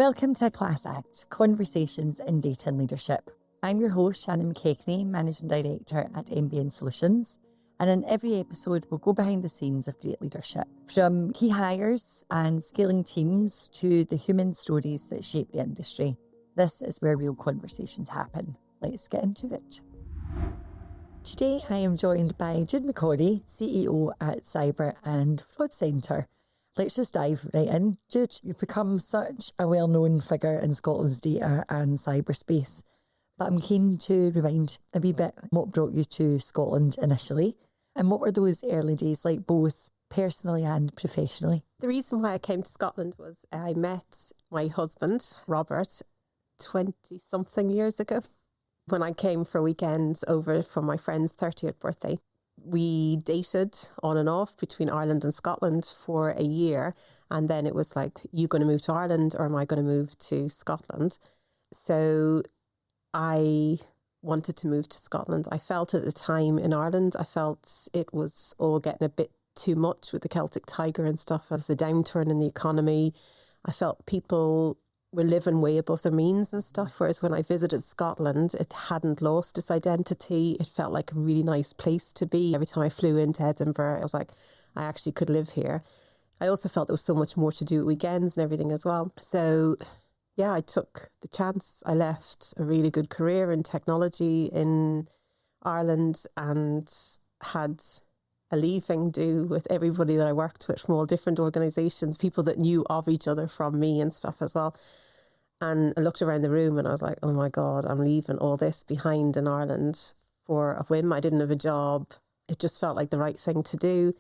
Welcome to Class Act, Conversations in Data and Leadership. I'm your host, Shannon, Managing Director at MBN Solutions. And in every episode, we'll go behind the scenes of great leadership, from key hires and scaling teams to the human stories that shape the industry. This is where real conversations happen. Let's get into it. Today, I am joined by Jude McCorry, CEO at Cyber and Fraud Centre. Let's just dive right in. Jude, you've become such a well-known figure in Scotland's data and cyberspace, but I'm keen to rewind a wee bit what brought you to Scotland initially, and what were those early days like, both personally and professionally? The reason why I came to Scotland was I met my husband, Robert, 20-something years ago, when I came for weekends over for my friend's 30th birthday. We dated on and off between Ireland and Scotland for a year. And then it was like, you going to move to Ireland or am I going to move to Scotland? So I wanted to move to Scotland. I felt at the time in Ireland, I felt it was all getting a bit too much with the Celtic Tiger and stuff. As the downturn in the economy, I felt people were living way above their means and stuff. Whereas when I visited Scotland, it hadn't lost its identity. It felt like a really nice place to be. Every time I flew into Edinburgh, I was like, I actually could live here. I also felt there was so much more to do at weekends and everything as well. So yeah, I took the chance. I left a really good career in technology in Ireland and had a leaving do with everybody that I worked with from all different organisations, people that knew of each other from me and stuff as well. And I looked around the room and I was like, oh my God, I'm leaving all this behind in Ireland for a whim. I didn't have a job. It just felt like the right thing to do.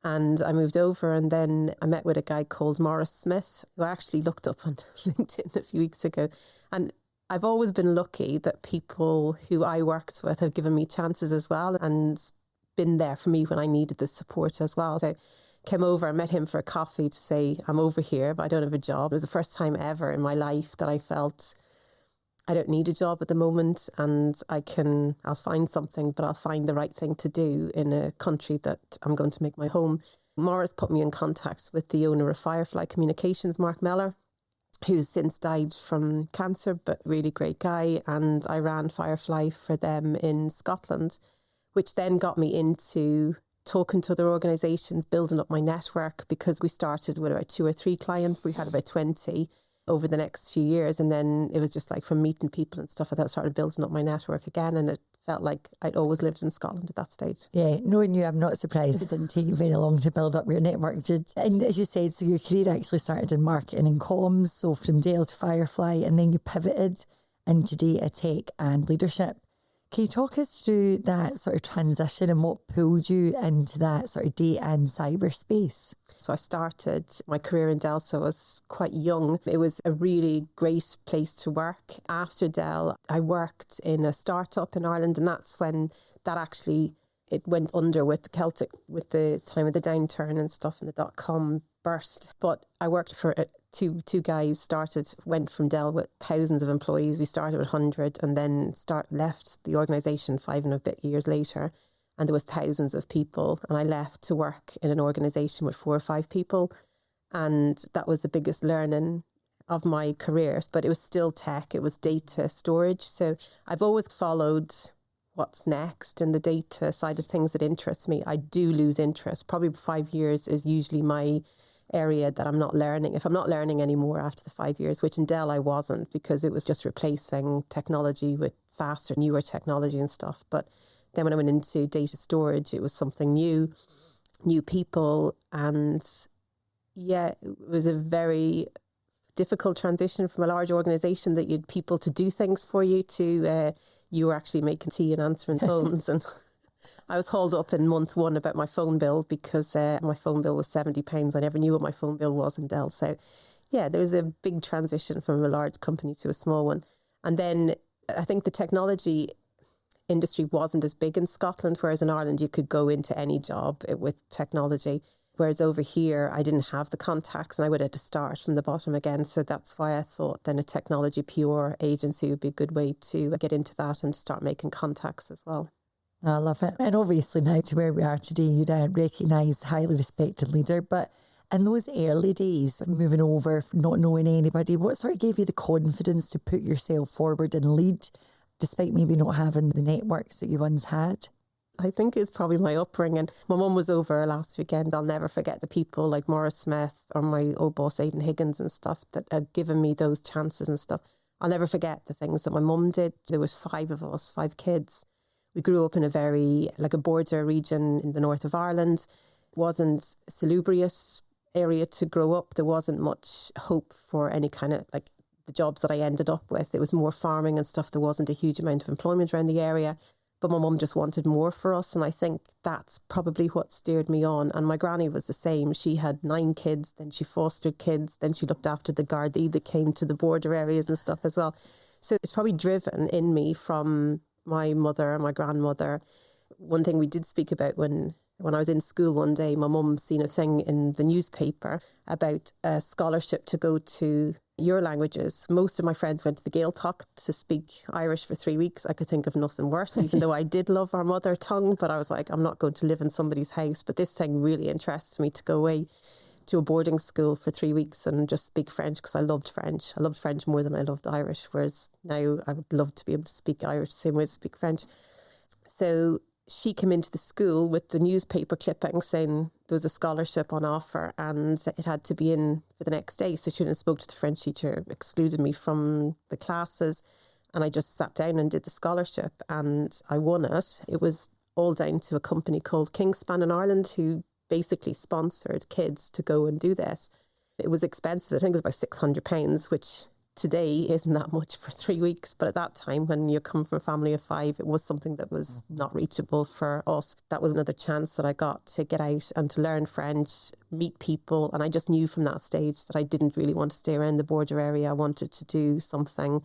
And I moved over, and then I met with a guy called Maurice Smith, who I actually looked up on LinkedIn a few weeks ago. And I've always been lucky that people who I worked with have given me chances as well and been there for me when I needed the support as well. So I came over, I met him for a coffee to say, I'm over here, but I don't have a job. It was the first time ever in my life that I felt I don't need a job at the moment, and I'll find something, but I'll find the right thing to do in a country that I'm going to make my home. Morris put me in contact with the owner of Firefly Communications, Mark Mellor, who's since died from cancer, but really great guy. And I ran Firefly for them in Scotland, which then got me into talking to other organisations, building up my network, because we started with about 2 or 3 clients. We had about 20 over the next few years. And then it was just like from meeting people and stuff, I started building up my network again. And it felt like I'd always lived in Scotland at that stage. Yeah, knowing you, I'm not surprised it didn't take you very long to build up your network, Jude. And as you said, so your career actually started in marketing and comms, so from Dell to Firefly, and then you pivoted into data, tech and leadership. Can you talk us through that sort of transition and what pulled you into that sort of data and cyberspace? So I started my career in Dell, so I was quite young. It was a really great place to work. After Dell, I worked in a startup in Ireland, and that's when it went under with the time of the downturn and stuff, and the dot-com burst. But I worked for two guys, went from Dell with thousands of employees. We started with 100 and then left the organisation 5 and a bit years later, and there was thousands of people, and I left to work in an organisation with 4 or 5 people, and that was the biggest learning of my career. But it was still tech, it was data storage. So I've always followed what's next in the data side of things that interests me. I do lose interest. Probably 5 years is usually my area that I'm not learning. If I'm not learning anymore after the 5 years, which in Dell I wasn't, because it was just replacing technology with faster, newer technology and stuff. But then when I went into data storage, it was something new people. And yeah, it was a very difficult transition from a large organisation that you'd people to do things for you to you were actually making tea and answering phones. And I was hauled up in month 1 about my phone bill because my phone bill was £70. I never knew what my phone bill was in Dell. So yeah, there was a big transition from a large company to a small one. And then I think the technology industry wasn't as big in Scotland, whereas in Ireland you could go into any job with technology. Whereas over here, I didn't have the contacts and I would have to start from the bottom again. So that's why I thought then a technology PR agency would be a good way to get into that and start making contacts as well. I love it. And obviously now to where we are today, you're a recognised, highly respected leader. But In those early days, moving over, not knowing anybody, what sort of gave you the confidence to put yourself forward and lead, despite maybe not having the networks that you once had? I think it's probably my upbringing. My mum was over last weekend. I'll never forget the people like Maurice Smith or my old boss Aidan Higgins and stuff that had given me those chances and stuff. I'll never forget the things that my mum did. There was 5 of us, 5 kids. We grew up in a border region in the north of Ireland. It wasn't a salubrious area to grow up. There wasn't much hope for any kind of like the jobs that I ended up with. It was more farming and stuff. There wasn't a huge amount of employment around the area. But my mum just wanted more for us. And I think that's probably what steered me on. And my granny was the same. She had 9 kids, then she fostered kids, then she looked after the Gardaí that came to the border areas and stuff as well. So it's probably driven in me from my mother and my grandmother. One thing we did speak about when I was in school one day, my mum seen a thing in the newspaper about a scholarship to go to your languages. Most of my friends went to the Gaeltacht to speak Irish for 3 weeks. I could think of nothing worse, even though I did love our mother tongue. But I was like, I'm not going to live in somebody's house. But this thing really interests me to go away to a boarding school for 3 weeks and just speak French, because I loved French. I loved French more than I loved Irish, whereas now I would love to be able to speak Irish the same way as speak French. So she came into the school with the newspaper clipping saying there was a scholarship on offer and it had to be in for the next day. So she went and spoke to the French teacher, excluded me from the classes, and I just sat down and did the scholarship and I won it. It was all down to a company called Kingspan in Ireland who basically sponsored kids to go and do this. It was expensive. I think it was about £600, which today isn't that much for 3 weeks. But at that time, when you come from a family of 5, it was something that was not reachable for us. That was another chance that I got to get out and to learn French, meet people. And I just knew from that stage that I didn't really want to stay around the border area. I wanted to do something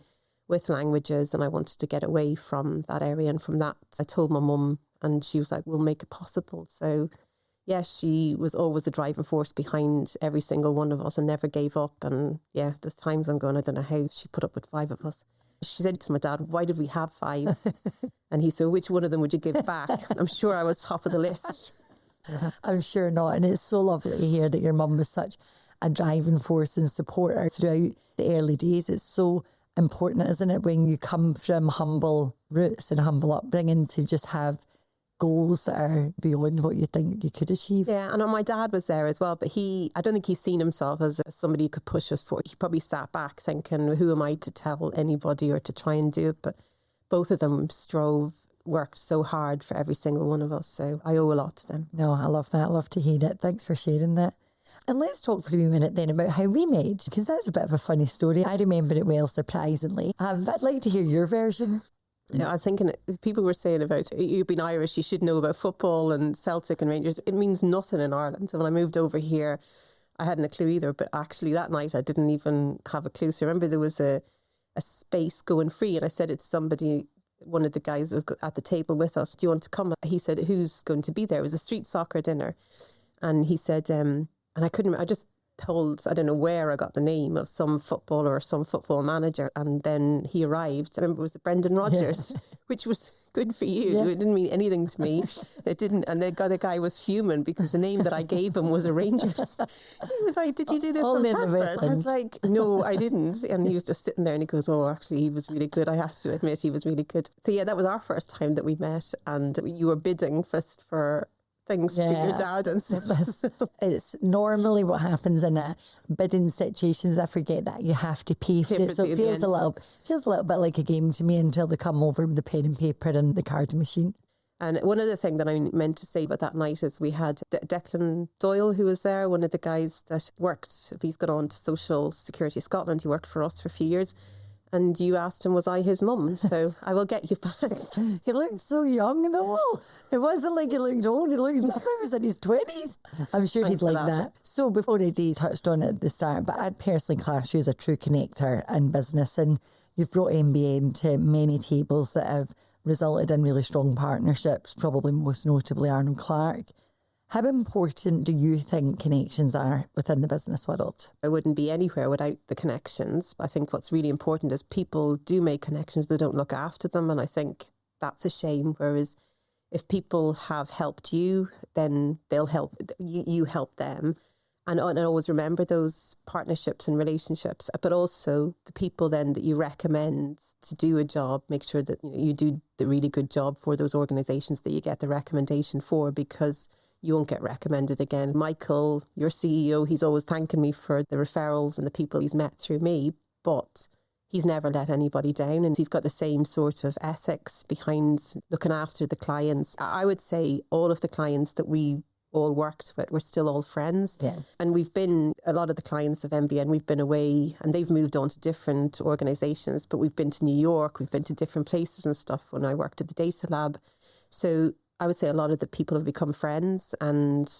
with languages and I wanted to get away from that area. And from that, I told my mum and she was like, we'll make it possible. So yeah, she was always the driving force behind every single one of us and never gave up. And yeah, there's times I'm going, I don't know how she put up with 5 of us. She said to my dad, why did we have 5? And he said, which one of them would you give back? I'm sure I was top of the list. I'm sure not. And it's so lovely to hear that your mum was such a driving force and supporter throughout the early days. It's so important, isn't it, when you come from humble roots and humble upbringing to just have goals that are beyond what you think you could achieve. Yeah, and my dad was there as well, but I don't think he's seen himself as somebody who could push us forward. He probably sat back thinking, who am I to tell anybody or to try and do it? But both of them worked so hard for every single one of us. So I owe a lot to them. No, I love that. I love to hear it. Thanks for sharing that. And let's talk for a minute then about how we met, because that's a bit of a funny story. I remember it well, surprisingly. I'd like to hear your version. Yeah, I was thinking, people were saying about, you've been Irish, you should know about football and Celtic and Rangers. It means nothing in Ireland. So when I moved over here, I hadn't a clue either. But actually that night, I didn't even have a clue. So I remember there was a space going free. And I said it to somebody, one of the guys was at the table with us, do you want to come? He said, who's going to be there? It was a street soccer dinner. And he said, and I couldn't, I just told, I don't know where I got the name of some footballer or some football manager, and then he arrived. I remember it was Brendan Rodgers, which was good for you. Yeah. It didn't mean anything to me. It didn't, and the guy was fuming because the name that I gave him was a Rangers. He was like, did you do this on purpose? I was like, no, I didn't. And he was just sitting there and he goes, oh, actually, he was really good. I have to admit, he was really good. So yeah, that was our first time that we met, and you were bidding for things for your dad and stuff. It's normally what happens in a bidding situations. I forget that you have to pay for it, so it feels a little bit like a game to me until they come over with the pen and paper and the card machine. And one other thing that I meant to say about that night is we had Declan Doyle, who was there, one of the guys that worked. He's gone on to Social Security Scotland. He worked for us for a few years. And you asked him, was I his mum? So I will get you back. He looked so young though. It wasn't like he looked old. He was in his 20s. I'm sure he's like that. So before Eddie touched on it at the start, but I'd personally class you as a true connector in business, and you've brought MBN to many tables that have resulted in really strong partnerships, probably most notably Arnold Clark. How important do you think connections are within the business world? I wouldn't be anywhere without the connections. I think what's really important is people do make connections, but they don't look after them. And I think that's a shame. Whereas if people have helped you, then they'll help you help them. And always remember those partnerships and relationships, but also the people then that you recommend to do a job, make sure that you do the really good job for those organisations that you get the recommendation for, because you won't get recommended again. Michael, your CEO, he's always thanking me for the referrals and the people he's met through me, but he's never let anybody down, and he's got the same sort of ethics behind looking after the clients. I would say all of the clients that we all worked with, we're still all friends. Yeah. And a lot of the clients of MBN, we've been away and they've moved on to different organisations, but we've been to New York, we've been to different places and stuff when I worked at the data lab. So I would say a lot of the people have become friends, and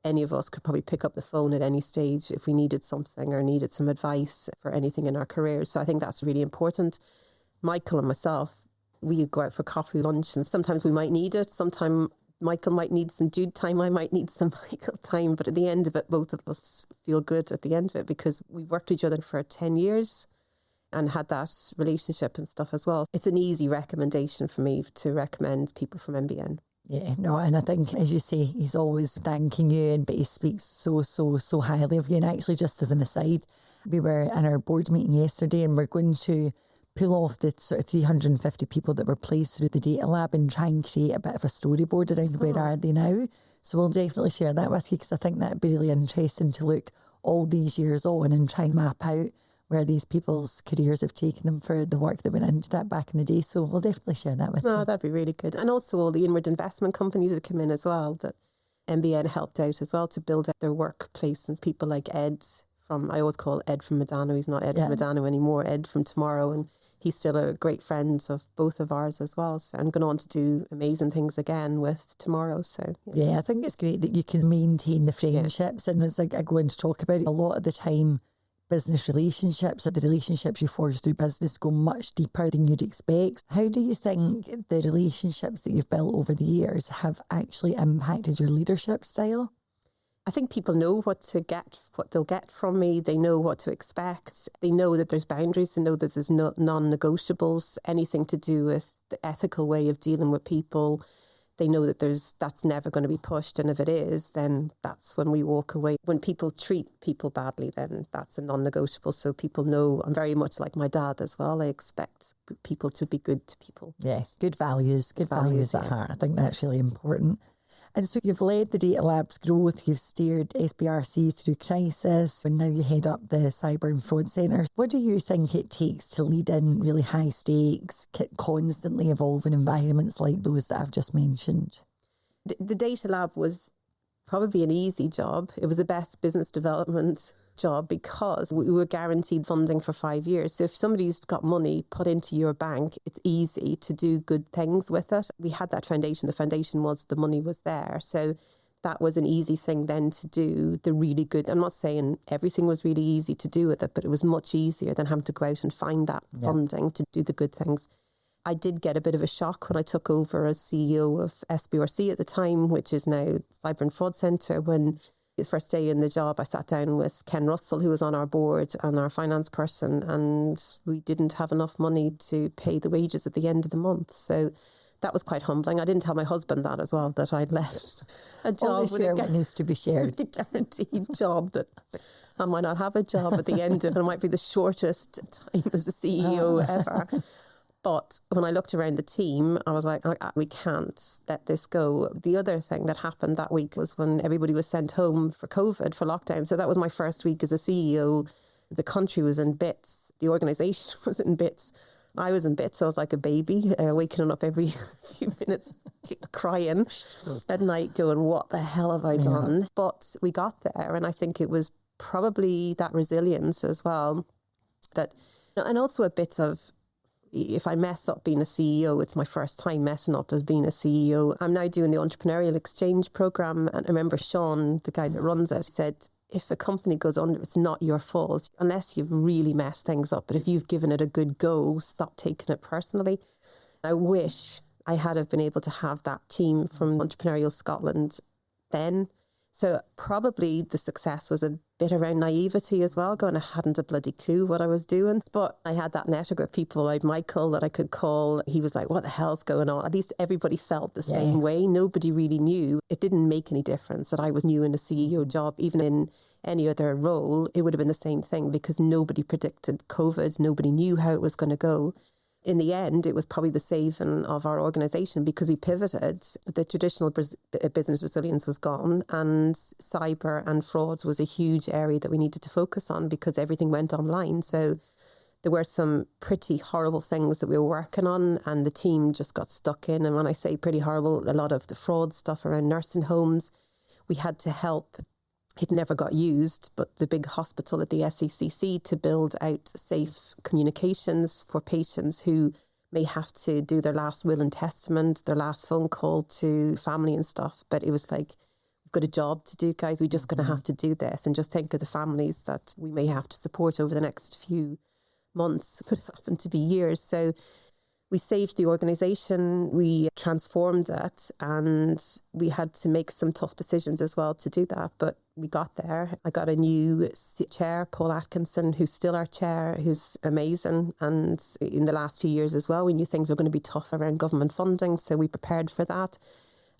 any of us could probably pick up the phone at any stage if we needed something or needed some advice for anything in our careers. So I think that's really important. Michael and myself, we go out for coffee, lunch, and sometimes we might need it. Sometimes Michael might need some Jude time, I might need some Michael time. But at the end of it, both of us feel good at the end of it, because we've worked with each other for 10 years and had that relationship and stuff as well. It's an easy recommendation for me to recommend people from MBN. Yeah, no, and I think, as you say, he's always thanking you, but he speaks so highly of you. And actually, just as an aside, we were in our board meeting yesterday and we're going to pull off the sort of 350 people that were placed through the data lab and try and create a bit of a storyboard around where are they now. So we'll definitely share that with you, because I think that'd be really interesting to look all these years on and try and map out where these people's careers have taken them for the work that went into that back in the day. So we'll definitely share that with you. Oh, that'd be really good. And also all the inward investment companies that come in as well, that MBN helped out as well to build out their workplace. And people like Ed I always call Ed from Medano. He's not Ed from Medano anymore, Ed from Tomorrow. And he's still a great friend of both of ours as well. So I'm going on to do amazing things again with Tomorrow. So yeah, I think it's great that you can maintain the friendships. And as I go on to talk about it, a lot of the time, business relationships, or the relationships you forge through business, go much deeper than you'd expect. How do you think the relationships that you've built over the years have actually impacted your leadership style? I think people know what they'll get from me. They know what to expect. They know that there's boundaries. They know that there's non-negotiables, anything to do with the ethical way of dealing with people. They know that that's never going to be pushed. And if it is, then that's when we walk away. When people treat people badly, then that's a non-negotiable. So people know I'm very much like my dad as well. I expect people to be good to people. Yeah, good values at heart. I think that's really important. And so you've led the Data Lab's growth, you've steered SBRC through crisis, and now you head up the Cyber and Fraud Centre. What do you think it takes to lead in really high stakes, constantly evolving environments like those that I've just mentioned? The Data Lab was probably an easy job. It was the best business development job because we were guaranteed funding for 5 years. So if somebody's got money put into your bank, it's easy to do good things with it. We had that foundation. The foundation was the money was there. So that was an easy thing then to do the really good. I'm not saying everything was really easy to do with it, but it was much easier than having to go out and find that funding to do the good things. I did get a bit of a shock when I took over as CEO of SBRC at the time, which is now Cyber and Fraud Centre. When his first day in the job, I sat down with Ken Russell, who was on our board, and our finance person, and we didn't have enough money to pay the wages at the end of the month. So that was quite humbling. I didn't tell my husband that as well, that I'd left a job with what needs to be shared. A guaranteed job that I might not have a job at the end of it. It might be the shortest time as a CEO ever. But when I looked around the team, I was like, we can't let this go. The other thing that happened that week was when everybody was sent home for COVID, for lockdown. So that was my first week as a CEO. The country was in bits. The organisation was in bits. I was in bits. I was like a baby, waking up every few minutes, crying at night, going, what the hell have I done? But we got there. And I think it was probably that resilience as well. And also a bit of, if I mess up being a CEO, it's my first time messing up as being a CEO. I'm now doing the Entrepreneurial Exchange Programme. And I remember Sean, the guy that runs it, said, if a company goes under, it's not your fault, unless you've really messed things up. But if you've given it a good go, stop taking it personally. I wish I had have been able to have that team from Entrepreneurial Scotland then. So probably the success was a bit around naivety as well, going, I hadn't a bloody clue what I was doing. But I had that network of people like Michael that I could call. He was like, what the hell's going on? At least everybody felt the same way. Nobody really knew. It didn't make any difference that I was new in a CEO job. Even in any other role, it would have been the same thing because nobody predicted COVID. Nobody knew how it was going to go. In the end, it was probably the saving of our organisation because we pivoted. The traditional business resilience was gone, and cyber and frauds was a huge area that we needed to focus on because everything went online. So there were some pretty horrible things that we were working on, and the team just got stuck in. And when I say pretty horrible, a lot of the fraud stuff around nursing homes, we had to help. It never got used, but the big hospital at the SECC to build out safe communications for patients who may have to do their last will and testament, their last phone call to family and stuff. But it was like, we've got a job to do, guys. We're just going to have to do this, and just think of the families that we may have to support over the next few months, but it happened to be years. So we saved the organisation, we transformed it, and we had to make some tough decisions as well to do that. But we got there. I got a new chair, Paul Atkinson, who's still our chair, who's amazing. And in the last few years as well, we knew things were going to be tough around government funding, so we prepared for that.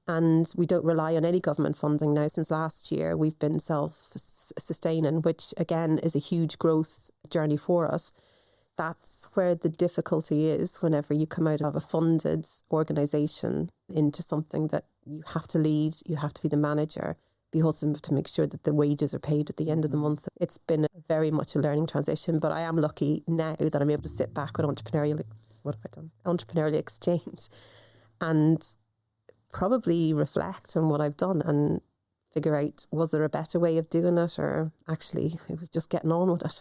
And we don't rely on any government funding now. Since last year, we've been self-sustaining, which again is a huge growth journey for us. That's where the difficulty is whenever you come out of a funded organisation into something that you have to lead, you have to be the manager. You also have to make sure that the wages are paid at the end of the month. It's been very much a learning transition, but I am lucky now that I'm able to sit back with Entrepreneurial Exchange and probably reflect on what I've done and figure out, was there a better way of doing it, or actually it was just getting on with it.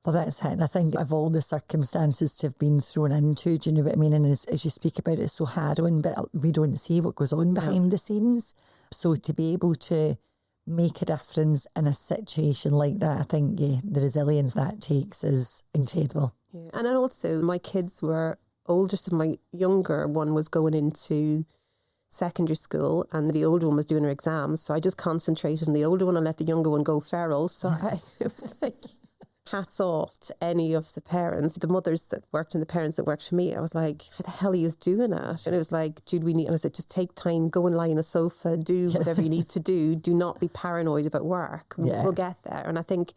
Well, that's it. And I think of all the circumstances to have been thrown into, do you know what I mean? And as you speak about it, it's so harrowing, but we don't see what goes on behind the scenes. So to be able to make a difference in a situation like that, I think the resilience that takes is incredible. Yeah. And then also my kids were older, so my younger one was going into secondary school and the older one was doing her exams. So I just concentrated on the older one and let the younger one go feral. So it was like, hats off to any of the parents, the mothers that worked and the parents that worked for me. I was like, how the hell are you doing it? And it was like, Jude, I was like, just take time, go and lie on a sofa, do whatever you need to do. Do not be paranoid about work. We'll get there. And I think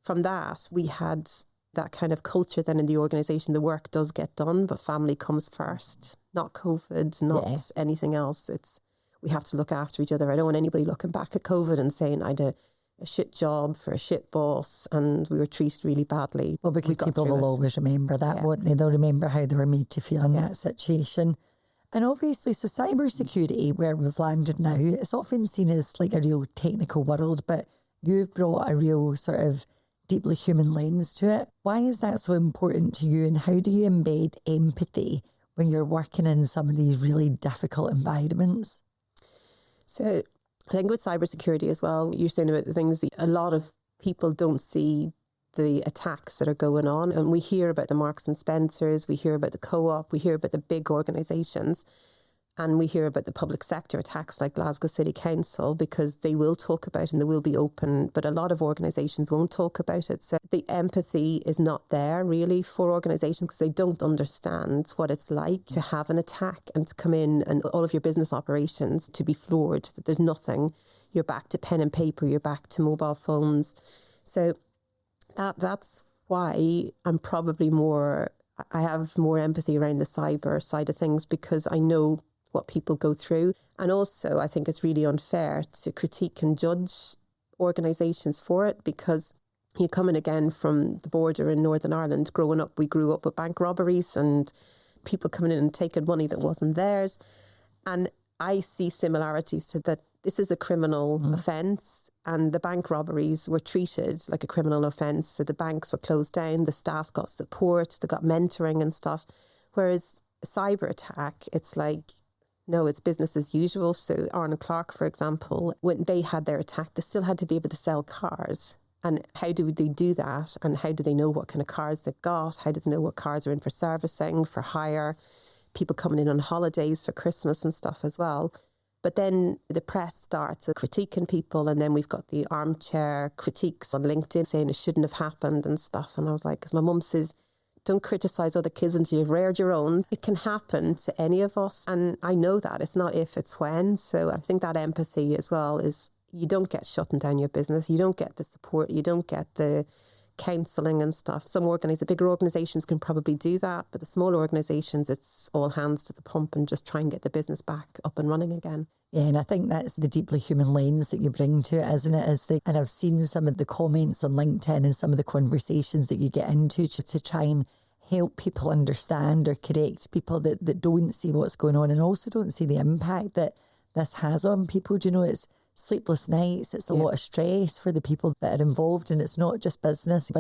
from that, we had that kind of culture then in the organisation. The work does get done, but family comes first, not COVID, not anything else. We have to look after each other. I don't want anybody looking back at COVID and saying I had a shit job for a shit boss and we were treated really badly. Well, because people will always remember that, won't they? They'll remember how they were made to feel in that situation. And obviously, so cybersecurity, where we've landed now, it's often seen as like a real technical world, but you've brought a real sort of deeply human lens to it. Why is that so important to you, and how do you embed empathy when you're working in some of these really difficult environments? So I think with cybersecurity as well, you're saying about the things that a lot of people don't see the attacks that are going on. And we hear about the Marks and Spencers, we hear about the Co-op, we hear about the big organisations, and we hear about the public sector attacks like Glasgow City Council, because they will talk about it and they will be open, but a lot of organisations won't talk about it. So the empathy is not there really for organisations because they don't understand what it's like to have an attack and to come in and all of your business operations to be floored, that there's nothing. You're back to pen and paper, you're back to mobile phones. So that's why I'm probably I have more empathy around the cyber side of things, because I know what people go through. And also, I think it's really unfair to critique and judge organisations for it, because you're coming again from the border in Northern Ireland. Growing up, we grew up with bank robberies and people coming in and taking money that wasn't theirs. And I see similarities to that. This is a criminal offence, and the bank robberies were treated like a criminal offence. So the banks were closed down, the staff got support, they got mentoring and stuff. Whereas a cyber attack, it's like, no, it's business as usual. So Arnold Clark, for example, when they had their attack, they still had to be able to sell cars. And how do they do that? And how do they know what kind of cars they've got? How do they know what cars are in for servicing, for hire? People coming in on holidays for Christmas and stuff as well. But then the press starts critiquing people, and then we've got the armchair critiques on LinkedIn saying it shouldn't have happened and stuff. And I was like, because my mum says, don't criticise other kids until you've reared your own. It can happen to any of us. And I know that. It's not if, it's when. So I think that empathy as well is you don't get shutting down your business. You don't get the support. You don't get the counselling and stuff. Bigger organisations can probably do that, but the smaller organisations, it's all hands to the pump and just try and get the business back up and running again. Yeah, and I think that's the deeply human lens that you bring to it, isn't it? And I've seen some of the comments on LinkedIn and some of the conversations that you get into to try and help people understand or correct people that don't see what's going on and also don't see the impact that this has on people. Do you know, it's sleepless nights, it's a lot of stress for the people that are involved, and it's not just business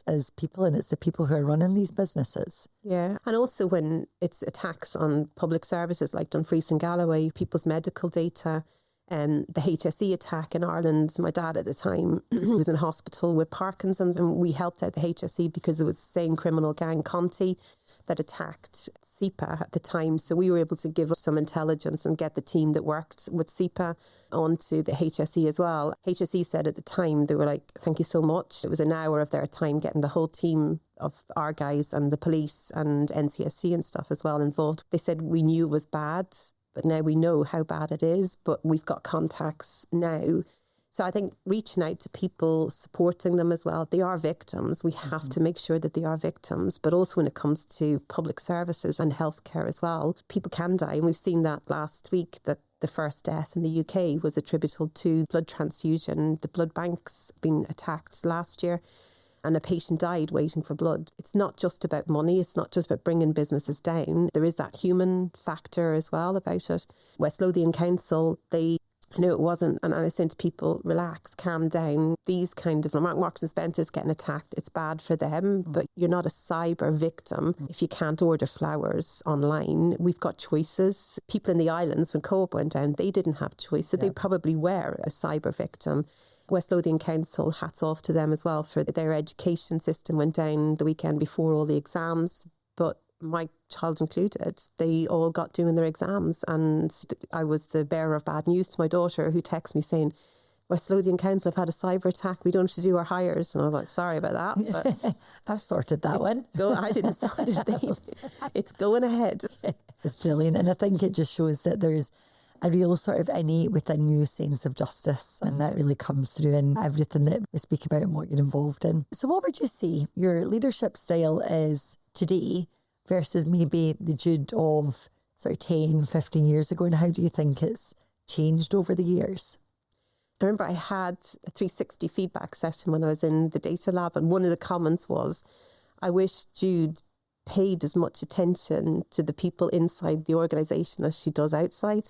is people, and it's the people who are running these businesses. Yeah, and also when it's attacks on public services like Dumfries and Galloway, people's medical data, the HSE attack in Ireland. My dad at the time was in hospital with Parkinson's, and we helped out the HSE because it was the same criminal gang, Conti, that attacked SEPA at the time. So we were able to give some intelligence and get the team that worked with SEPA onto the HSE as well. HSE said at the time, they were like, thank you so much. It was an hour of their time getting the whole team of our guys and the police and NCSC and stuff as well involved. They said we knew it was bad, but now we know how bad it is, but we've got contacts now. So I think reaching out to people, supporting them as well. They are victims. We have to make sure that they are victims. But also when it comes to public services and healthcare as well, people can die. And we've seen that last week, that the first death in the UK was attributable to blood transfusion. The blood banks been attacked last year, and a patient died waiting for blood. It's not just about money. It's not just about bringing businesses down. There is that human factor as well about it. West Lothian Council, I know it wasn't, and I was saying to people, relax, calm down. These kind of, Marks and Spencer's getting attacked, it's bad for them, but you're not a cyber victim if you can't order flowers online. We've got choices. People in the islands, when Co-op went down, they didn't have choice, so they probably were a cyber victim. West Lothian Council, hats off to them as well for their education system went down the weekend before all the exams, but my child included, they all got doing their exams, and I was the bearer of bad news to my daughter, who texted me saying, West Lothian Council have had a cyber attack, we don't have to do our hires. And I was like, sorry about that, but I've sorted that one. I didn't sort it. It's going ahead. It's brilliant, and I think it just shows that there's a real sort of innate within you sense of justice, and that really comes through in everything that we speak about and what you're involved in. So what would you say your leadership style is today versus maybe the Jude of sort of 10, 15 years ago, and how do you think it's changed over the years? I remember I had a 360 feedback session when I was in the data lab, and one of the comments was, I wish Jude paid as much attention to the people inside the organisation as she does outside.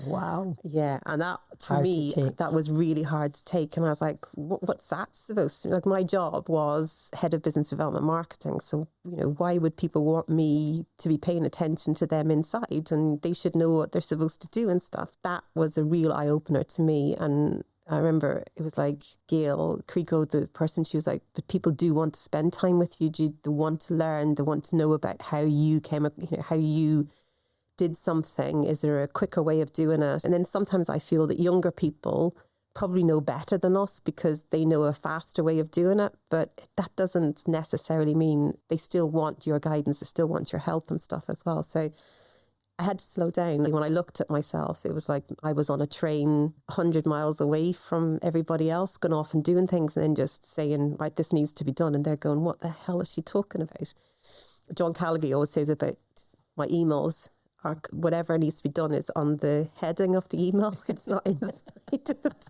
Wow. Yeah, and that, to Hard me, to take. that was really hard to take. And I was like, what's that supposed to be? Like, my job was head of business development marketing. So, why would people want me to be paying attention to them inside? And they should know what they're supposed to do and stuff. That was a real eye-opener to me. And I remember it was like Gail Creco, the person, she was like, but people do want to spend time with you. They want to learn. They want to know about how you came, how you did something. Is there a quicker way of doing it? And then sometimes I feel that younger people probably know better than us because they know a faster way of doing it. But that doesn't necessarily mean they still want your guidance, they still want your help and stuff as well. So I had to slow down. When I looked at myself, it was like I was on a train 100 miles away from everybody else, going off and doing things and then just saying, right, this needs to be done. And they're going, what the hell is she talking about? John Callagher always says about my emails, or whatever needs to be done is on the heading of the email. It's not inside of it.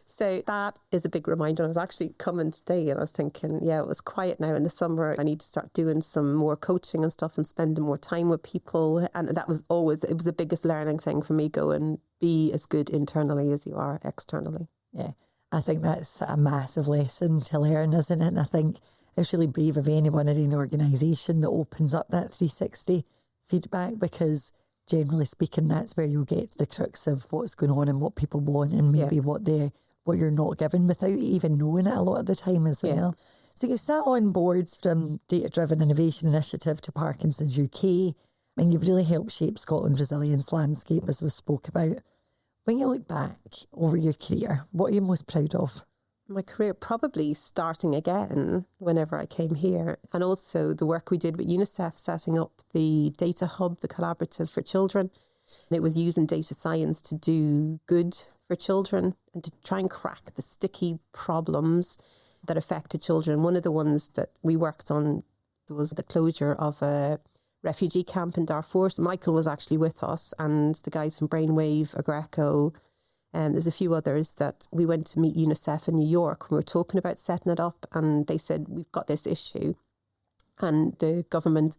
So that is a big reminder. I was actually coming today and I was thinking, yeah, it was quiet now in the summer. I need to start doing some more coaching and stuff and spending more time with people. And that was always, it was the biggest learning thing for me, going, be as good internally as you are externally. Yeah, I think that's a massive lesson to learn, isn't it? And I think it's really brave of anyone in an organisation that opens up that 360 feedback, because generally speaking, that's where you'll get the crux of what's going on and what people want, and maybe what you're not given without even knowing it a lot of the time as well. So you've sat on boards from Data Driven Innovation Initiative to Parkinson's UK, and you've really helped shape Scotland's resilience landscape, as we spoke about. When you look back over your career, what are you most proud of? My career, probably starting again whenever I came here, and also the work we did with UNICEF, setting up the data hub, the collaborative for children. And it was using data science to do good for children and to try and crack the sticky problems that affected children. One of the ones that we worked on was the closure of a refugee camp in Darfur. So Michael was actually with us, and the guys from Brainwave, Agreco, and there's a few others that we went to meet UNICEF in New York when we were talking about setting it up, and they said, we've got this issue and the government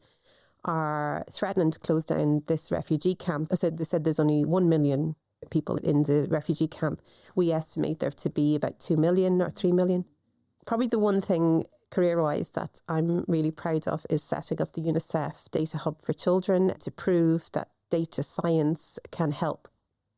are threatening to close down this refugee camp. So they said there's only 1 million people in the refugee camp. We estimate there to be about 2 million or 3 million. Probably the one thing career-wise that I'm really proud of is setting up the UNICEF Data Hub for Children to prove that data science can help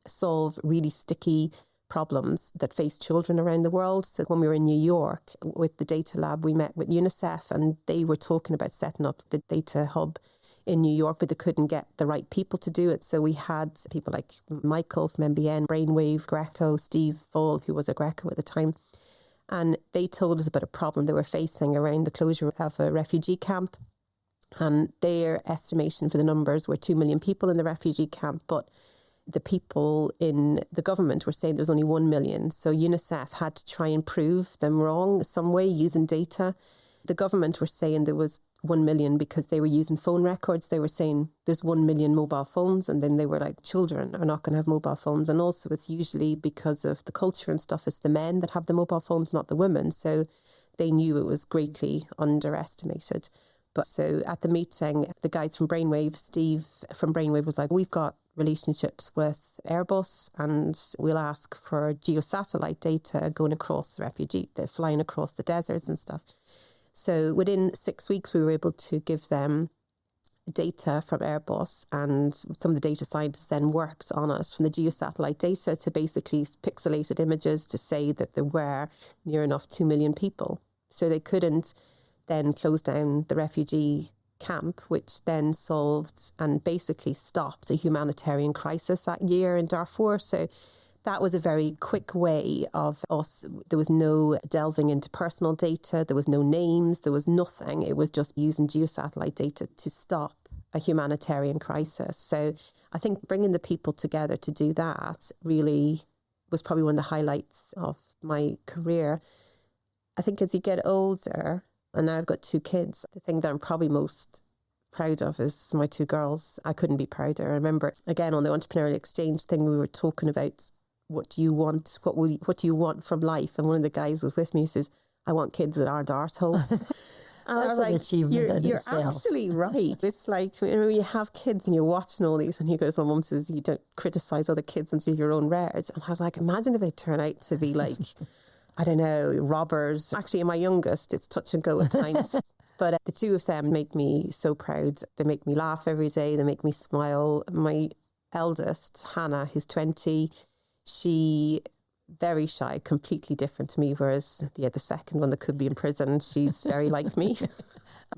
solve really sticky problems that face children around the world. So when we were in New York with the data lab, we met with UNICEF and they were talking about setting up the data hub in New York, but they couldn't get the right people to do it. So we had people like Michael from MBN, Brainwave, Greco, Steve Fall, who was a Greco at the time. And they told us about a problem they were facing around the closure of a refugee camp. And their estimation for the numbers were 2 million people in the refugee camp, but the people in the government were saying there was only 1 million. So UNICEF had to try and prove them wrong some way using data. The government were saying there was 1 million because they were using phone records. They were saying there's 1 million mobile phones. And then they were like, children are not going to have mobile phones. And also it's usually because of the culture and stuff, it's the men that have the mobile phones, not the women. So they knew it was greatly underestimated. But so at the meeting, the guys from Brainwave, Steve from Brainwave was like, we've got relationships with Airbus and we'll ask for geosatellite data going across the refugee, they're flying across the deserts and stuff. So within 6 weeks, we were able to give them data from Airbus, and some of the data scientists then worked on it from the geosatellite data to basically pixelated images to say that there were near enough 2 million people. So they couldn't then close down the refugee camp, which then solved and basically stopped a humanitarian crisis that year in Darfur. So that was a very quick way of us. There was no delving into personal data. There was no names. There was nothing. It was just using geosatellite data to stop a humanitarian crisis. So I think bringing the people together to do that really was probably one of the highlights of my career. I think as you get older, and now I've got 2 kids, the thing that I'm probably most proud of is my 2 girls. I couldn't be prouder. I remember, again, on the entrepreneurial exchange thing, we were talking about what do you want? What do you want from life? And one of the guys was with me. He says, I want kids that aren't arseholes. And I was like, you're actually right. It's like when you have kids and you're watching all these, and he goes, my mum says, you don't criticise other kids until your own reared. And I was like, imagine if they turn out to be like, I don't know, robbers. Actually, my youngest, it's touch and go at times. But the 2 of them make me so proud. They make me laugh every day. They make me smile. My eldest, Hannah, who's 20, she very shy, completely different to me, whereas the second one that could be in prison, she's very like me.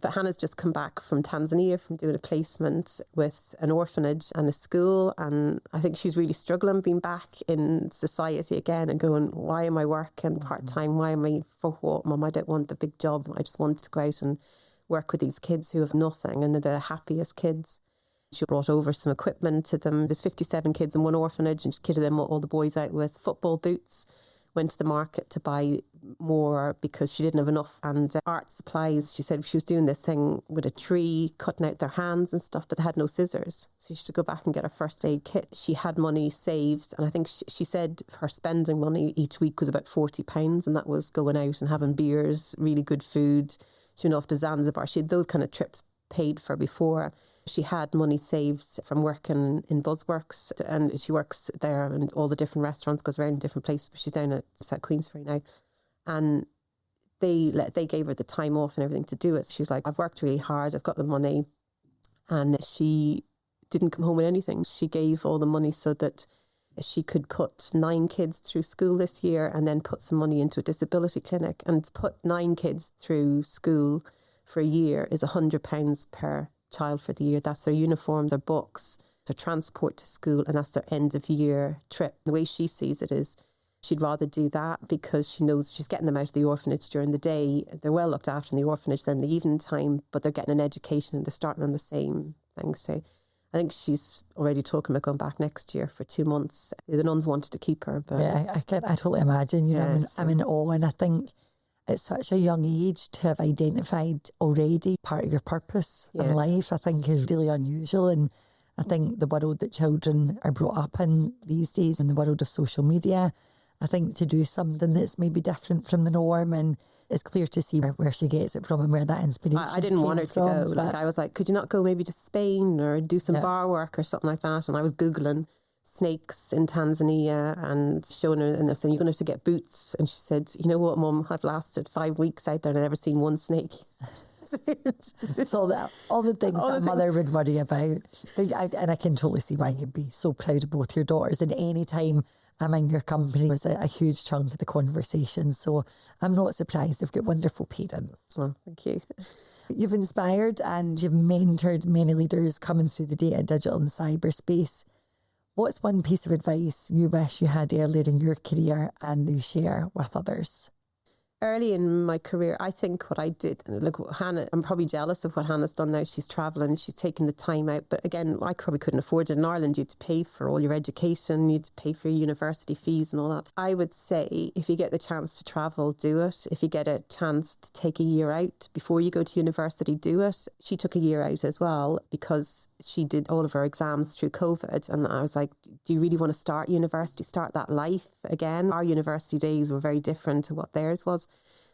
But Hannah's just come back from Tanzania from doing a placement with an orphanage and a school, and I think she's really struggling being back in society again and going, why am I working part-time? Why am I, for what, Mum? I don't want the big job. I just want to go out and work with these kids who have nothing, and they're the happiest kids. She brought over some equipment to them. There's 57 kids in one orphanage, and she kitted them, all the boys, out with football boots. Went to the market to buy more because she didn't have enough. And art supplies, she said she was doing this thing with a tree, cutting out their hands and stuff, but they had no scissors. So she should go back and get her first aid kit. She had money saved, and I think she said her spending money each week was about £40, and that was going out and having beers, really good food. She went off to Zanzibar. She had those kind of trips paid for before. She had money saved from working in Buzzworks, and she works there and all the different restaurants, goes around different places. But she's down at South Queensferry now. And they gave her the time off and everything to do it. She's like, I've worked really hard, I've got the money. And she didn't come home with anything. She gave all the money so that she could put 9 kids through school this year and then put some money into a disability clinic. And to put 9 kids through school for a year is £100 per child for the year. That's their uniform, their books, their transport to school, and that's their end of year trip. The way she sees it is she'd rather do that because she knows she's getting them out of the orphanage during the day. They're well looked after in the orphanage then the evening time, but they're getting an education and they're starting on the same thing. So I think she's already talking about going back next year for 2 months. The nuns wanted to keep her, but Yeah, I totally imagine. You know, Yes. I'm in awe, and I think at such a young age to have identified already part of your purpose Yeah. in life, I think is really unusual. And I think the world that children are brought up in these days, in the world of social media, I think to do something that's maybe different from the norm, and it's clear to see where she gets it from and where that inspiration I didn't want her to came go. from. Like, I was like, could you not go maybe to Spain or do some bar work or something like that? And I was Googling snakes in Tanzania and showing her, and I said, you're going to have to get boots. And she said, you know what, Mum, I've lasted 5 weeks out there and I've never seen one snake. So all the things that mother would worry about. And I can totally see why you'd be so proud of both your daughters. And any time I'm in your company was a huge chunk of the conversation. So I'm not surprised. They've got wonderful parents. Oh, thank you. You've inspired and you've mentored many leaders coming through the data, digital and cyberspace. What's one piece of advice you wish you had earlier in your career and you share with others? Early in my career, I think what I did, look, Hannah, I'm probably jealous of what Hannah's done now. She's travelling, she's taking the time out. But again, I probably couldn't afford it in Ireland. You had to pay for all your education, you had to pay for your university fees and all that. I would say if you get the chance to travel, do it. If you get a chance to take a year out before you go to university, do it. She took a year out as well because she did all of her exams through COVID. And I was like, do you really want to start university, start that life again? Our university days were very different to what theirs was.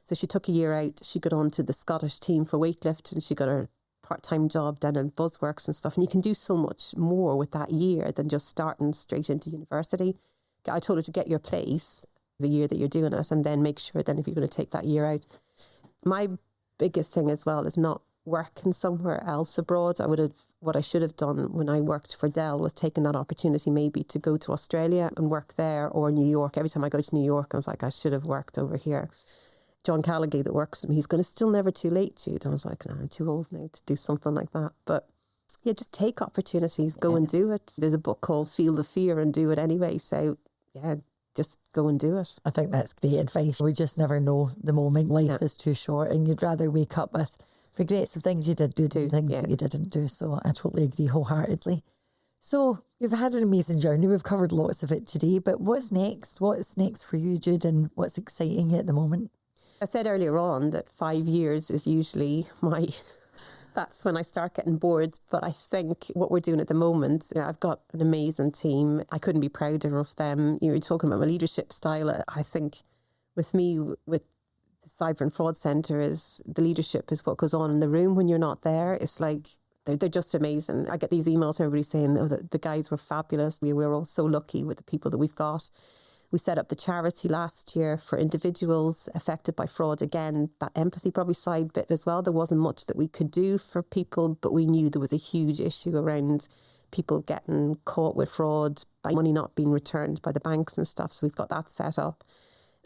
So she took a year out. She got on to the Scottish team for weightlifting. She got her part-time job down in Buzzworks and stuff. And you can do so much more with that year than just starting straight into university. I told her to get your place the year that you're doing it and then make sure then if you're going to take that year out. My biggest thing as well is not working somewhere else abroad. What I should have done when I worked for Dell was taken that opportunity maybe to go to Australia and work there or New York. Every time I go to New York, I was like, I should have worked over here. John Callaghan that works with me, he's going to still never too late, Jude. And I was like, no, I'm too old now to do something like that. But yeah, just take opportunities, go and do it. There's a book called Feel the Fear and Do It Anyway. So yeah, just go and do it. I think that's great advice. We just never know the moment. Life is too short and you'd rather wake up with regrets of things you did do than things that you didn't do. So I totally agree wholeheartedly. So you've had an amazing journey. We've covered lots of it today, but what's next? What's next for you, Jude, and what's exciting you at the moment? I said earlier on that 5 years is usually that's when I start getting bored. But I think what we're doing at the moment, I've got an amazing team. I couldn't be prouder of them. You were talking about my leadership style. I think with me, with the Cyber and Fraud Centre, is the leadership is what goes on in the room when you're not there. It's like, they're just amazing. I get these emails from everybody saying, oh, the guys were fabulous. We were all so lucky with the people that we've got. We set up the charity last year for individuals affected by fraud. Again, that empathy probably side bit as well. There wasn't much that we could do for people, but we knew there was a huge issue around people getting caught with fraud, by money not being returned by the banks and stuff. So we've got that set up.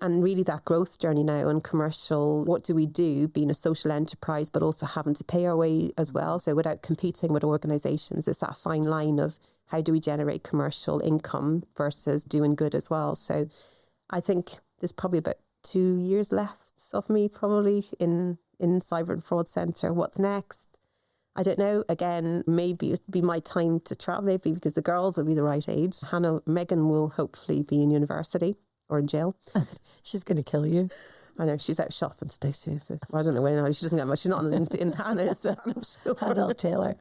And really that growth journey now in commercial, what do we do being a social enterprise, but also having to pay our way as well? So without competing with organisations, it's that fine line of how do we generate commercial income versus doing good as well. So I think there's probably about 2 years left of me probably in Cyber and Fraud Centre. What's next? I don't know. Again, maybe it'll be my time to travel, maybe because the girls will be the right age. Megan will hopefully be in university or in jail. She's going to kill you. I know, she's out shopping today too. So I don't know when. She doesn't get much. She's not in Hannah. So Hannah Taylor.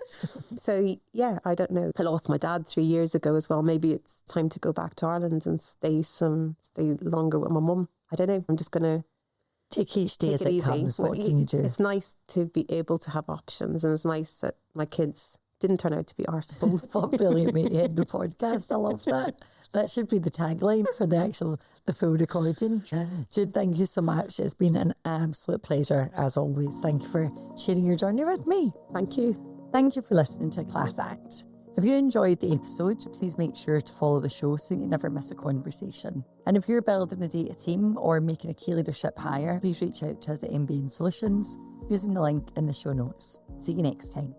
So yeah, I don't know. I lost my dad 3 years ago as well. Maybe it's time to go back to Ireland and stay longer with my mum. I don't know. I'm just going to take each day as it comes. What can you do? It's nice to be able to have options, and it's nice that my kids didn't turn out to be arseholes. Brilliant, mate. You had the podcast. I love that. That should be the tagline for the full recording. Jude, thank you so much. It's been an absolute pleasure, as always. Thank you for sharing your journey with me. Thank you. Thank you for listening to Class Act. If you enjoyed the episode, please make sure to follow the show so you never miss a conversation. And if you're building a data team or making a key leadership hire, please reach out to us at MBN Solutions using the link in the show notes. See you next time.